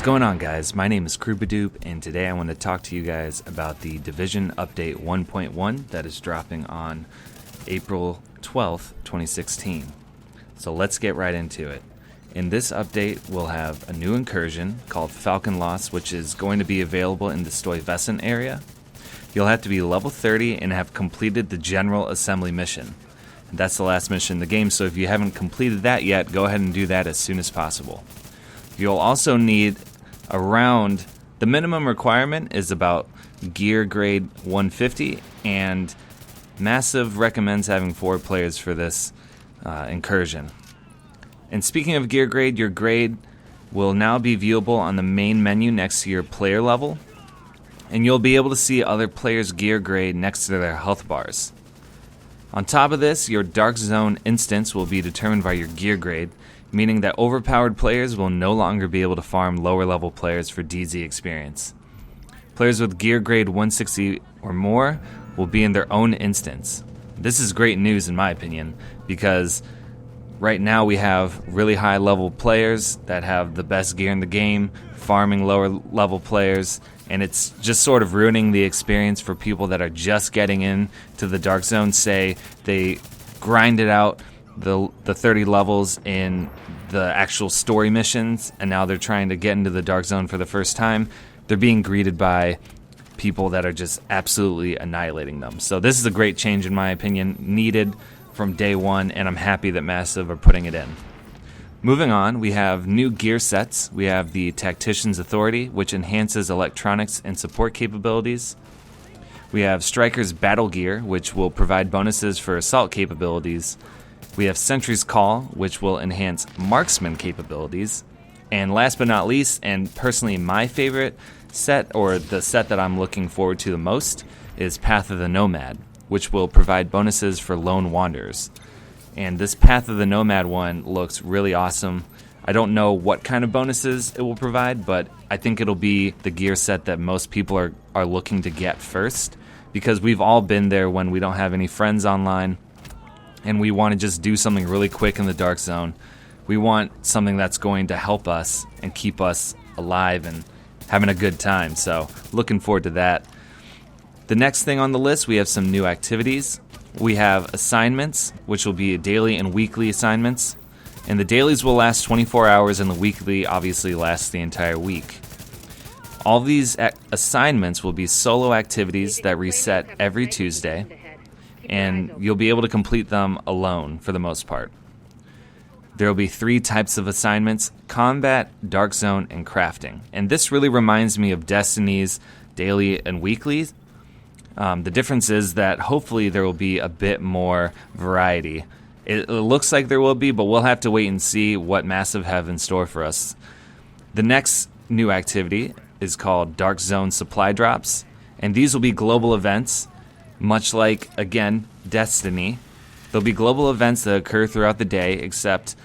going on, guys? My name is Krupadoop, and today I want to talk to you guys about the Division Update 1.1 that is dropping on April 12th, 2016. So let's get right into it. In this update, we'll have a new incursion called Falcon Lost, which is going to be available in the Stuyvesant area. You'll have to be level 30 and have completed the General Assembly mission. That's the last mission in the game, so if you haven't completed that yet, go ahead and do that as soon as possible. You'll also need around, the minimum requirement is about gear grade 150, and Massive recommends having 4 players for this incursion. And speaking of gear grade, your grade will now be viewable on the main menu next to your player level, and you'll be able to see other players' gear grade next to their health bars. On top of this, your Dark Zone instance will be determined by your gear grade, meaning that overpowered players will no longer be able to farm lower level players for DZ experience. Players with gear grade 160 or more will be in their own instance. This is great news in my opinion, because right now we have really high level players that have the best gear in the game, farming lower level players, and it's just sort of ruining the experience for people that are just getting in to the Dark Zone. Say they grinded out the 30 levels in the actual story missions, and now they're trying to get into the Dark Zone for the first time. They're being greeted by people that are just absolutely annihilating them. So this is a great change in my opinion, needed from day one, and I'm happy that Massive are putting it in. Moving on, we have new gear sets. We have the Tactician's Authority, which enhances electronics and support capabilities. We have Striker's Battle Gear, which will provide bonuses for assault capabilities. We have Sentry's Call, which will enhance marksman capabilities. And last but not least, and personally my favorite set, or the set that I'm looking forward to the most, is Path of the Nomad, which will provide bonuses for lone wanderers. And this Path of the Nomad one looks really awesome. I don't know what kind of bonuses it will provide, but I think it'll be the gear set that most people are looking to get first, because we've all been there when we don't have any friends online and we want to just do something really quick in the Dark Zone. We want something that's going to help us and keep us alive and having a good time, so looking forward to that. The next thing on the list, we have some new activities. We have assignments, which will be daily and weekly assignments, and the dailies will last 24 hours and the weekly obviously lasts the entire week. All these assignments will be solo activities that reset every Tuesday, and you'll be able to complete them alone for the most part. There will be 3 types of assignments: combat, Dark Zone, and crafting. And this really reminds me of Destiny's daily and weekly. The difference is that hopefully there will be a bit more variety. It looks like there will be, but we'll have to wait and see what Massive have in store for us. The next new activity is called Dark Zone Supply Drops, and these will be global events. Much like, again, Destiny, there'll be global events that occur throughout the day, except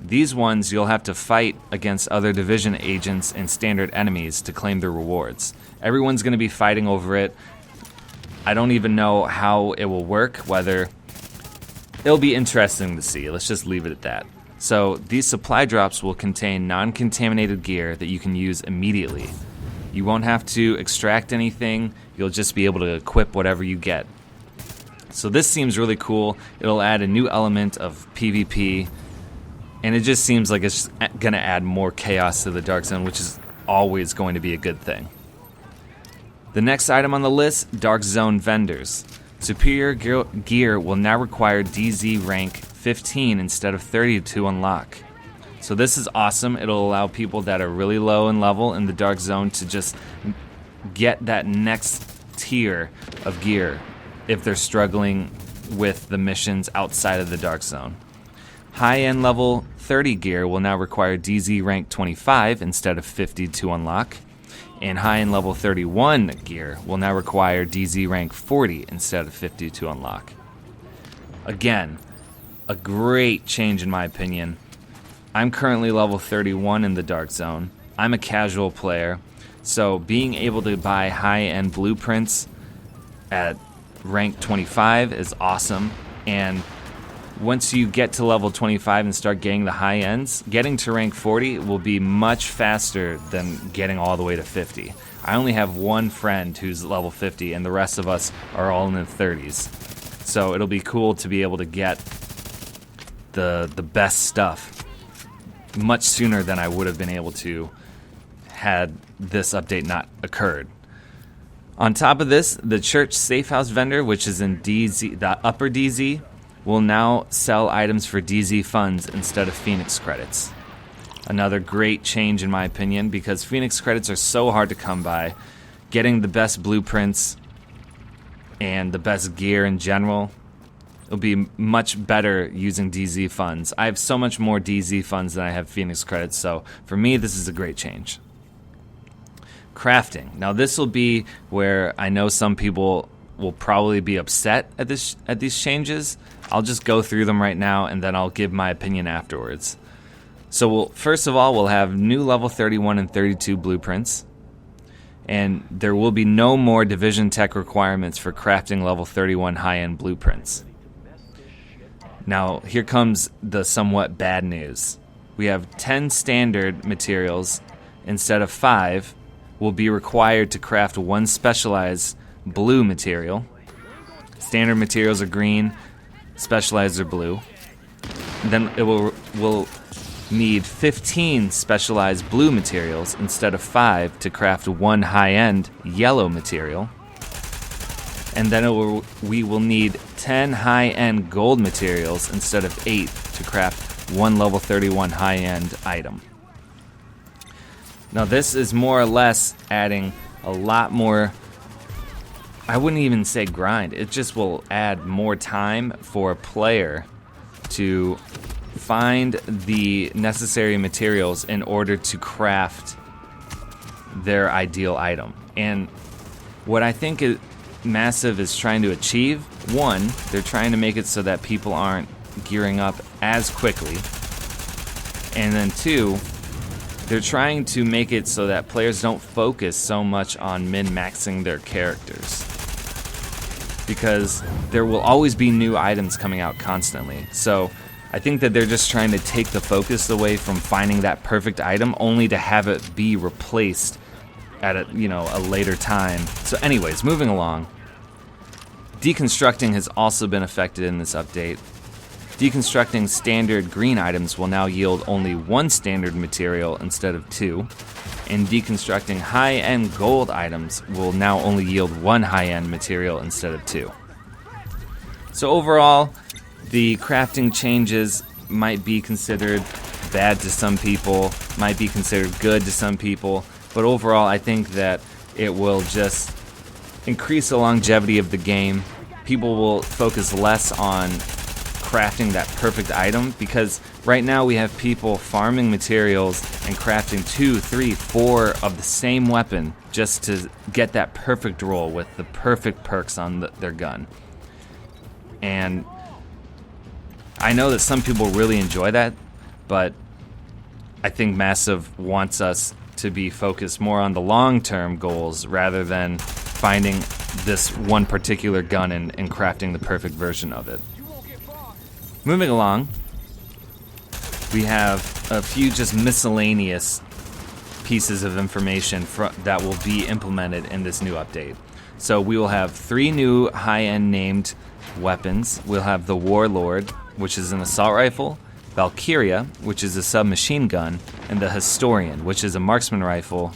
these ones you'll have to fight against other Division agents and standard enemies to claim their rewards. Everyone's going to be fighting over it. I don't even know how it will work, whether it'll be interesting to see. Let's just leave it at that. So these supply drops will contain non-contaminated gear that you can use immediately. You won't have to extract anything. You'll just be able to equip whatever you get. So this seems really cool. It'll add a new element of PvP, and it just seems like it's going to add more chaos to the Dark Zone, which is always going to be a good thing. The next item on the list, Dark Zone Vendors. Superior gear will now require DZ rank 15 instead of 30 to unlock. So this is awesome. It'll allow people that are really low in level in the Dark Zone to just get that next tier of gear if they're struggling with the missions outside of the Dark Zone. High-end level 30 gear will now require DZ rank 25 instead of 50 to unlock. And high-end level 31 gear will now require DZ rank 40 instead of 50 to unlock. Again, a great change in my opinion. I'm currently level 31 in the Dark Zone. I'm a casual player, so being able to buy high-end blueprints at rank 25 is awesome, and once you get to level 25 and start getting the high ends, getting to rank 40 will be much faster than getting all the way to 50. I only have one friend who's level 50, and the rest of us are all in the 30s. So it'll be cool to be able to get the best stuff much sooner than I would have been able to had this update not occurred. On top of this, the church safehouse vendor, which is in DZ, the upper DZ, will now sell items for DZ funds instead of Phoenix credits. Another great change in my opinion, because Phoenix credits are so hard to come by. Getting the best blueprints and the best gear in general, it'll be much better using DZ funds. I have so much more DZ funds than I have Phoenix credits, so for me this is a great change. Crafting. Now this will be where I know some people will probably be upset at these changes. I'll just go through them right now and then I'll give my opinion afterwards. So first of all, we'll have new level 31 and 32 blueprints. And there will be no more division tech requirements for crafting level 31 high-end blueprints. Now, here comes the somewhat bad news. We have 10 standard materials instead of 5 will be required to craft one specialized blue material. Standard materials are green, specialized are blue. Then it will need 15 specialized blue materials instead of 5 to craft one high-end yellow material. And then we will need 10 high-end gold materials instead of 8 to craft one level 31 high-end item. Now this is more or less adding a lot more, I wouldn't even say grind, it just will add more time for a player to find the necessary materials in order to craft their ideal item. And what I think Massive is trying to achieve, one, they're trying to make it so that people aren't gearing up as quickly, and then two, they're trying to make it so that players don't focus so much on min-maxing their characters, because there will always be new items coming out constantly. So I think that they're just trying to take the focus away from finding that perfect item, only to have it be replaced at a later time. So anyways, moving along. Deconstructing has also been affected in this update. Deconstructing standard green items will now yield only one standard material instead of 2. And deconstructing high-end gold items will now only yield one high-end material instead of 2. So overall, the crafting changes might be considered bad to some people, might be considered good to some people, but overall I think that it will just increase the longevity of the game. People will focus less on crafting that perfect item, because right now we have people farming materials and crafting 2, 3, 4 of the same weapon just to get that perfect roll with the perfect perks on their gun. And I know that some people really enjoy that, but I think Massive wants us to be focused more on the long-term goals rather than finding this one particular gun and crafting the perfect version of it. Moving along, we have a few just miscellaneous pieces of information that will be implemented in this new update. So we will have 3 new high-end named weapons. We'll have the Warlord, which is an assault rifle, Valkyria, which is a submachine gun, and the Historian, which is a marksman rifle.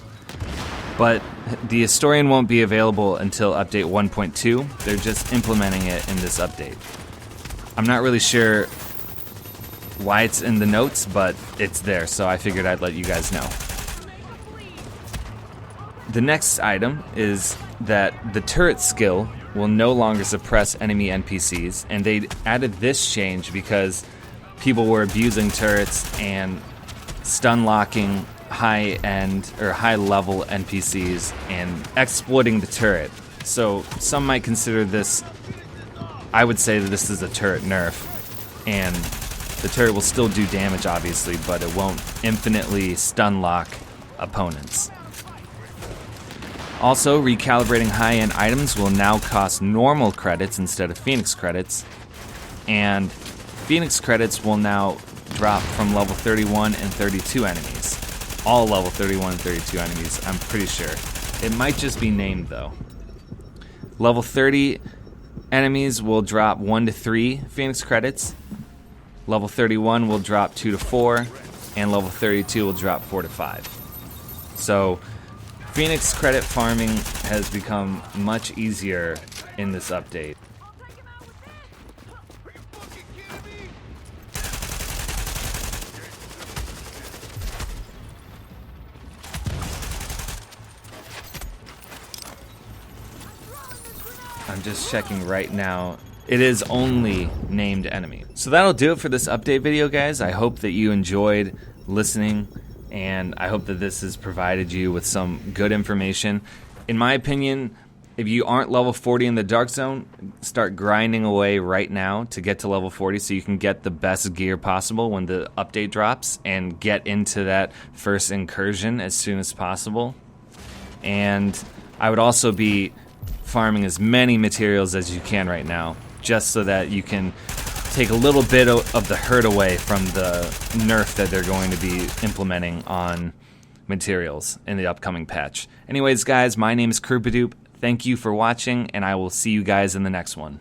But the Historian won't be available until update 1.2. They're just implementing it in this update. I'm not really sure why it's in the notes, but it's there, so I figured I'd let you guys know. The next item is that the turret skill will no longer suppress enemy NPCs, and they added this change because people were abusing turrets and stun locking high-end or high-level NPCs and exploiting the turret. So some might consider this, I would say that this is a turret nerf, and the turret will still do damage obviously, but it won't infinitely stun lock opponents. Also, recalibrating high-end items will now cost normal credits instead of Phoenix credits, and Phoenix credits will now drop from level 31 and 32 enemies. All level 31 and 32 enemies, I'm pretty sure. It might just be named though. Level 30 enemies will drop 1 to 3 Phoenix credits. Level 31 will drop 2 to 4, and level 32 will drop 4 to 5. So Phoenix credit farming has become much easier in this update. I'm just checking right now. It is only named enemy. So that'll do it for this update video, guys. I hope that you enjoyed listening, and I hope that this has provided you with some good information. In my opinion, if you aren't level 40 in the Dark Zone, start grinding away right now to get to level 40 so you can get the best gear possible when the update drops and get into that first incursion as soon as possible. And I would also be farming as many materials as you can right now, just so that you can take a little bit of the hurt away from the nerf that they're going to be implementing on materials in the upcoming patch. Anyways, guys, my name is Krupadoop. Thank you for watching, and I will see you guys in the next one.